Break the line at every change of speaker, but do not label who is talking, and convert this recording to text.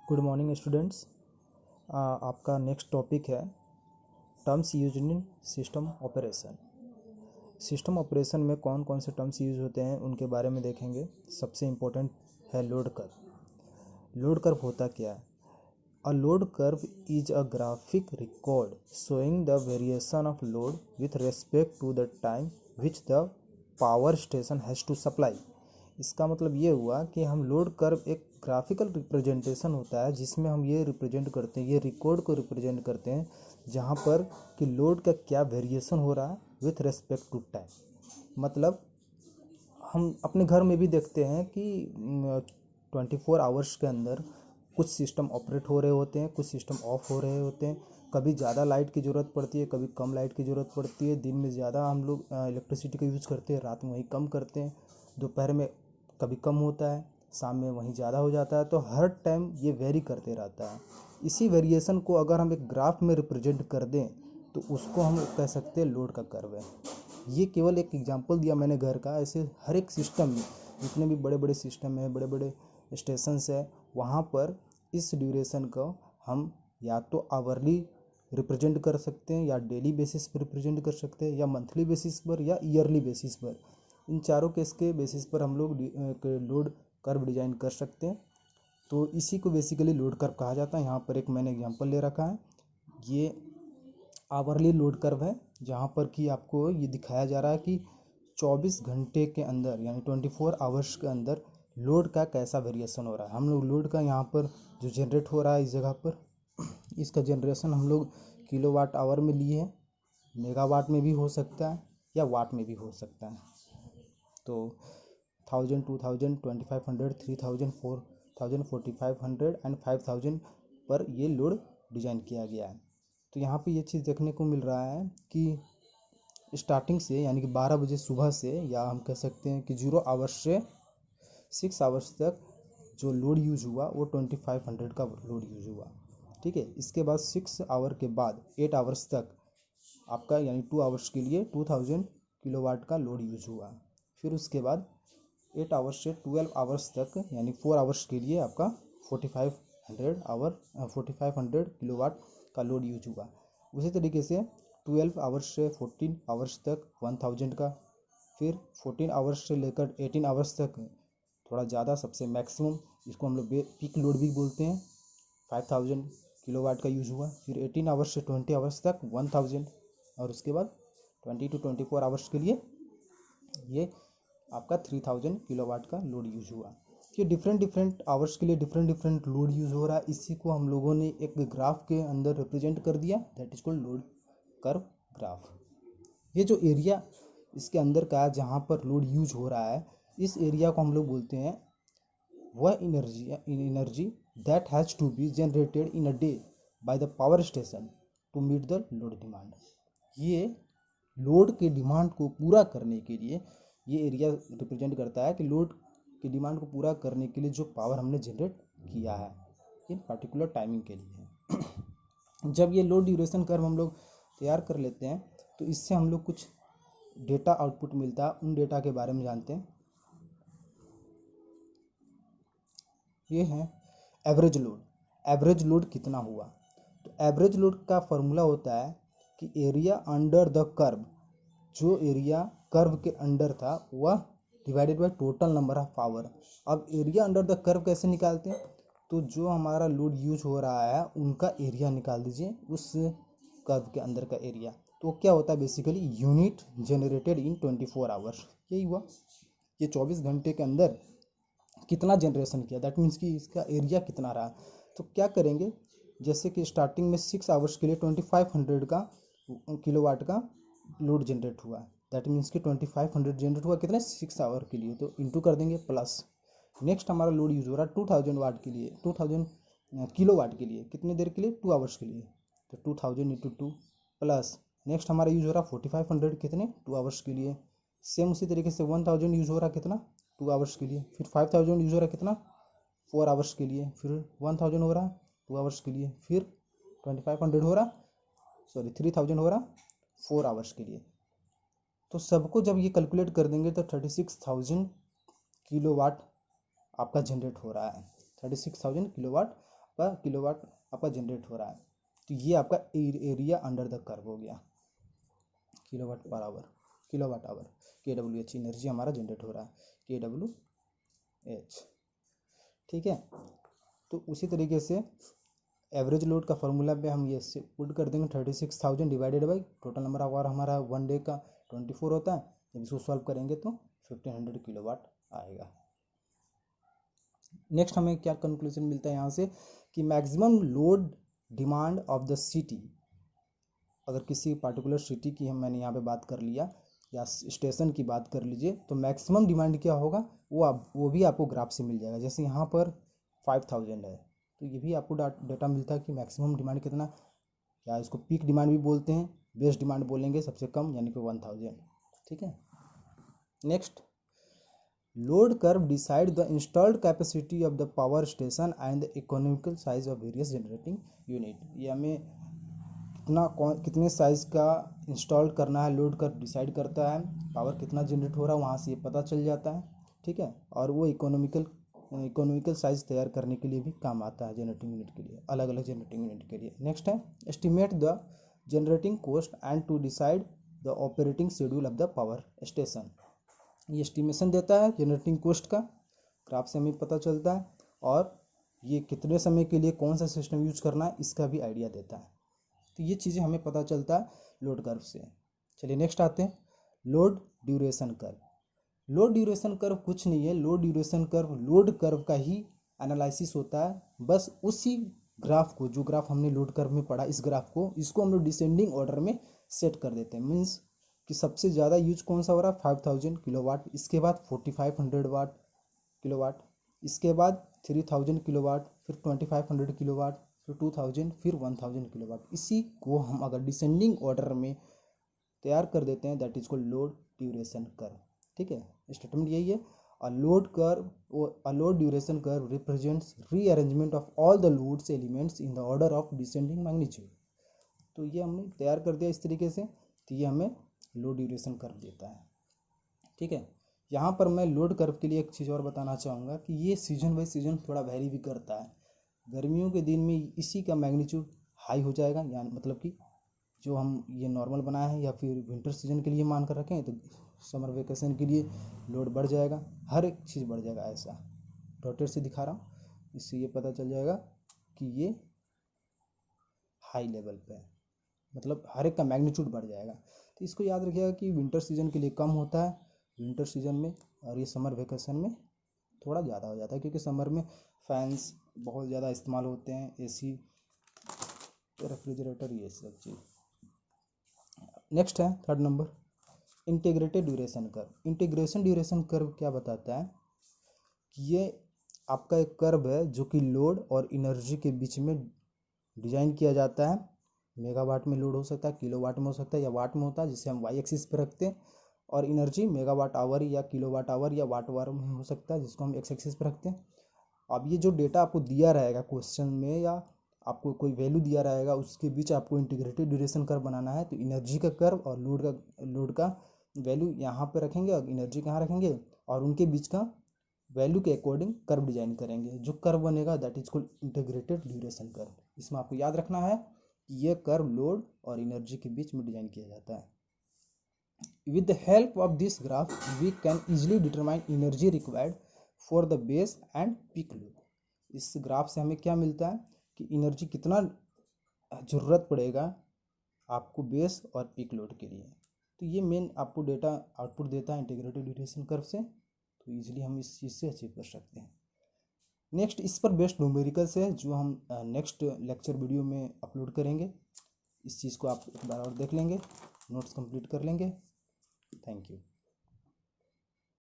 Good morning students. आपका next topic है terms use in system operation. System operation में कौन कौन से टर्म्स यूज होते हैं उनके बारे में देखेंगे। सबसे इम्पोर्टेंट है लोड कर्व। लोड कर्व होता क्या है? A load curve is a graphic record showing the variation of load with respect to the time which the power station has to supply. इसका मतलब ये हुआ कि हम लोड कर्व एक ग्राफिकल रिप्रेजेंटेशन होता है जिसमें हम ये रिप्रेजेंट करते हैं, ये रिकॉर्ड को रिप्रेजेंट करते हैं जहाँ पर कि लोड का क्या वेरिएशन हो रहा है विथ रेस्पेक्ट टू टाइम। मतलब हम अपने घर में भी देखते हैं कि 24 आवर्स के अंदर कुछ सिस्टम ऑपरेट हो रहे होते हैं, कुछ सिस्टम ऑफ हो रहे होते हैं। कभी ज़्यादा लाइट की ज़रूरत पड़ती है, कभी कम लाइट की ज़रूरत पड़ती है। दिन में ज़्यादा हम लोग इलेक्ट्रिसिटी का यूज़ करते हैं, रात में वही कम करते हैं। दोपहर में कभी कम होता है, शाम में वहीं ज़्यादा हो जाता है। तो हर टाइम ये वेरी करते रहता है। इसी वेरिएशन को अगर हम एक ग्राफ में रिप्रेजेंट कर दें तो उसको हम कह सकते हैं लोड का कर्व है। ये केवल एक एग्जांपल दिया मैंने घर का। ऐसे हर एक सिस्टम में जितने भी बड़े बड़े सिस्टम है, बड़े बड़े स्टेशंस है, वहाँ पर इस ड्यूरेशन को हम या तो आवरली रिप्रेजेंट कर सकते हैं, या डेली बेसिस पर रिप्रेजेंट कर सकते हैं, या मंथली बेसिस पर, या ईयरली बेसिस पर। इन चारों केस के बेसिस पर हम लोग लोड कर्व डिजाइन कर सकते हैं। तो इसी को बेसिकली लोड कर्व कहा जाता है। यहाँ पर एक मैंने एग्जांपल ले रखा है। ये आवरली लोड कर्व है जहाँ पर कि आपको ये दिखाया जा रहा है कि 24 घंटे के अंदर यानी 24 आवर्स के अंदर लोड का कैसा वेरिएशन हो रहा है। हम लोग लोड का यहाँ पर जो जनरेट हो रहा है इस जगह पर, इसका जनरेशन हम लोग किलोवाट आवर में लिए हैं। मेगावाट में भी हो सकता है या वाट में भी हो सकता है। तो 1000, 2000, 2500, 3000, 4000, 4500 एंड 5000 पर ये लोड डिजाइन किया गया है। तो यहाँ पे ये चीज़ देखने को मिल रहा है कि स्टार्टिंग से यानी कि 12 बजे सुबह से, या हम कह सकते हैं कि 0 आवर्स से 6 आवर्स तक जो लोड यूज हुआ वो 2500 का लोड यूज हुआ। ठीक है। इसके बाद 6 आवर के बाद 8 आवर्स तक आपका यानी 2 आवर्स के लिए 2000 किलोवाट का लोड यूज हुआ। फिर उसके बाद 8 आवर्स से 12 आवर्स तक यानी 4 आवर्स के लिए आपका 4500 किलोवाट का लोड यूज हुआ। उसी तरीके से 12 आवर्स से 14 आवर्स तक 1000 का। फिर 14 आवर्स से लेकर 18 आवर्स तक थोड़ा ज़्यादा, सबसे मैक्सिमम, इसको हम लोग पीक लोड भी बोलते हैं, 5000 किलोवाट का यूज हुआ। फिर 18 आवर्स से 20 आवर्स तक 1000, और उसके बाद 20 to 24 आवर्स के लिए ये आपका 3000 किलोवाट का लोड यूज हुआ। ये डिफरेंट आवर्स के लिए डिफरेंट लोड यूज हो रहा है। इसी को हम लोगों ने एक ग्राफ के अंदर रिप्रेजेंट कर दिया, that is called load curve graph. ये जो एरिया इसके अंदर का है जहाँ पर लोड यूज हो रहा है, इस एरिया को हम लोग बोलते हैं वह energy that has to be generated in a day by the power station to meet the load demand. ये लोड के डिमांड को पूरा करने के लिए ये एरिया रिप्रेजेंट करता है कि लोड की डिमांड को पूरा करने के लिए जो पावर हमने जनरेट किया है इन पर्टिकुलर टाइमिंग के लिए। जब ये लोड ड्यूरेशन कर्व हम लोग तैयार कर लेते हैं तो इससे हम लोग कुछ डेटा आउटपुट मिलता है। उन डेटा के बारे में जानते हैं। ये है एवरेज लोड। एवरेज लोड कितना हुआ? तो एवरेज लोड का फॉर्मूला होता है कि एरिया अंडर द कर्व, जो एरिया कर्व के अंडर था वह divided by total number of power. अब एरिया अंडर द कर्व कैसे निकालते हैं? तो जो हमारा लोड यूज हो रहा है उनका एरिया निकाल दीजिए, उस कर्व के अंदर का एरिया। तो क्या होता है basically unit generated in 24 hours. यही हुआ, ये 24 घंटे के अंदर कितना जनरेशन किया, दैट मीन्स कि इसका एरिया कितना रहा। तो क्या करेंगे, जैसे कि स्टार्टिंग में 6 आवर्स के लिए 2500 का किलोवाट का लोड जनरेट हुआ, दैट मीन्स कि 2500 जनरेट हुआ कितने 6 आवर के लिए, तो इंटू कर देंगे प्लस। नेक्स्ट हमारा लोड यूज हो रहा है 2000 वाट के लिए, 2000 किलोवाट के लिए, कितने देर के लिए 2 आवर्स के लिए, तो 2000 इंटू 2 प्लस। नेक्स्ट हमारा यूज हो रहा है 4500 कितने 2 आवर्स के लिए। सेम उसी तरीके से 1000 यूज हो रहा है कितना 2 आवर्स के लिए। फिर 5000 यूज हो रहा है कितना 4 आवर्स के लिए। फिर 1000 हो रहा है 2 आवर्स के लिए। फिर 2500 हो रहा, सॉरी 3000 हो रहा 4 आवर्स के लिए। तो सबको जब ये कैलकुलेट कर देंगे तो 36000 किलोवाट आपका जनरेट हो रहा है। 36000 किलोवाट पर किलोवाट आपका जनरेट हो रहा है। तो ये आपका एरिया अंडर द कर्व हो गया, kilowatt per hour, kilowatt hour, KWH energy हमारा जनरेट हो रहा है, KWH। ठीक है, तो उसी तरीके से एवरेज लोड का फॉर्मूला पे हम ये पुट कर देंगे 36,000 divided by total number of hour हमारा 1 डे का 24 होता है। जब इसको सॉल्व करेंगे तो 1500 किलोवाट आएगा। नेक्स्ट हमें क्या कंक्लूजन मिलता है यहाँ से कि maximum load demand of the city, अगर किसी पार्टिकुलर सिटी की मैंने यहाँ पे बात कर लिया या स्टेशन की बात कर लीजिए, तो मैक्सिमम डिमांड क्या होगा वो भी आपको ग्राफ से मिल जाएगा। जैसे यहाँ पर 5000 है, तो ये भी आपको डाटा मिलता है कि मैक्सिमम डिमांड कितना, या इसको पीक डिमांड भी बोलते हैं, बेस डिमांड बोलेंगे सबसे कम यानी कि 1000। ठीक है, next load curve decide the installed capacity of the power station and the economical size of various generating unit. ये हमें कितने साइज का इंस्टॉल करना है लोड कर्व डिसाइड करता है, पावर कितना जनरेट हो रहा है वहाँ से ये पता चल जाता है। ठीक है, और वो इकोनॉमिकल साइज तैयार करने के लिए भी काम आता है जनरेटिंग यूनिट के लिए, अलग अलग जनरेटिंग यूनिट के लिए। नेक्स्ट है estimate the generating cost and to decide the operating schedule of the power station. ये एस्टिमेशन देता है जनरेटिंग कॉस्ट का, ग्राफ से हमें पता चलता है, और ये कितने समय के लिए कौन सा सिस्टम यूज करना है इसका भी आइडिया देता है। तो ये चीज़ें हमें पता चलता है लोड कर्व से। चलिए नेक्स्ट आते हैं load duration curve. Load duration curve कुछ नहीं है, load duration curve load curve का ही एनालिसिस होता है। बस उसी ग्राफ को, जो ग्राफ हमने लोड कर्व में पढ़ा, इस ग्राफ को, इसको हम लोग डिसेंडिंग ऑर्डर में सेट कर देते हैं। मीन्स कि सबसे ज़्यादा यूज कौन सा हो रहा है 5000 किलोवाट, इसके बाद 4500 किलोवाट, इसके बाद 3000 किलोवाट, फिर 2500 किलोवाट, फिर 2000, फिर 1000 किलोवाट। इसी को हम अगर डिसेंडिंग ऑर्डर में तैयार कर देते हैं that is called load duration curve. ठीक है, स्टेटमेंट यही है, a load duration curve represents rearrangement of all the loads elements in the order of descending magnitude. तो ये हमने तैयार कर दिया इस तरीके से, तो ये हमें लोड ड्यूरेशन कर्व देता है। ठीक है, यहाँ पर मैं लोड कर्व के लिए एक चीज़ और बताना चाहूँगा कि ये सीजन बाई सीजन थोड़ा वेरी भी करता है। गर्मियों के दिन में इसी का मैग्नीट्यूड हाई हो जाएगा, यानी मतलब कि जो हम ये नॉर्मल बनाए हैं, या फिर विंटर सीजन के लिए मान कर रखें तो समर वेकेशन के लिए लोड बढ़ जाएगा, हर एक चीज़ बढ़ जाएगा। ऐसा डॉटेड से दिखा रहा हूँ, इससे ये पता चल जाएगा कि ये हाई लेवल पे है, मतलब हर एक का मैग्नीट्यूड बढ़ जाएगा। तो इसको याद रखिएगा कि विंटर सीजन के लिए कम होता है विंटर सीजन में, और ये समर वेकेशन में थोड़ा ज़्यादा हो जाता है, क्योंकि समर में फैंस बहुत ज़्यादा इस्तेमाल होते हैं, AC, रेफ्रिजरेटर, ये सब चीज़। नेक्स्ट है third number integrated duration curve. Integration duration curve क्या बताता है कि ये आपका एक कर्व है जो कि लोड और एनर्जी के बीच में डिजाइन किया जाता है। मेगावाट में लोड हो सकता है, किलोवाट में हो सकता है, या वाट में होता है, जिसे हम वाई एक्सिस पर रखते हैं, और एनर्जी मेगावाट आवर या किलोवाट आवर या वाट आवर में हो सकता है, जिसको हम एक्स एक्सिस पर रखते हैं। अब ये जो डेटा आपको दिया रहेगा क्वेश्चन में, या आपको कोई वैल्यू दिया रहेगा, उसके बीच आपको इंटीग्रेटेड ड्यूरेशन कर्व बनाना है। तो एनर्जी का कर्व और लोड का वैल्यू यहाँ पे रखेंगे, और एनर्जी कहाँ रखेंगे, और उनके बीच का वैल्यू के अकॉर्डिंग कर्व डिजाइन करेंगे। जो कर्व बनेगा that is called integrated duration curve. इसमें आपको याद रखना है कि यह कर्व लोड और एनर्जी के बीच में डिजाइन किया जाता है। With the help of this graph we can easily determine energy required for the base and peak load. इस ग्राफ से हमें क्या मिलता है कि एनर्जी कितना ज़रूरत पड़ेगा आपको बेस और पीक लोड के लिए। तो ये मेन आपको डेटा आउटपुट देता है इंटीग्रेटेड ड्यूरेशन कर्व से, तो इजीली हम इस चीज़ से अचीव कर सकते हैं। नेक्स्ट इस पर बेस्ड न्यूमेरिकल्स है जो हम नेक्स्ट लेक्चर वीडियो में अपलोड करेंगे। इस चीज़ को आप एक बार और देख लेंगे, नोट्स कंप्लीट कर लेंगे। Thank you.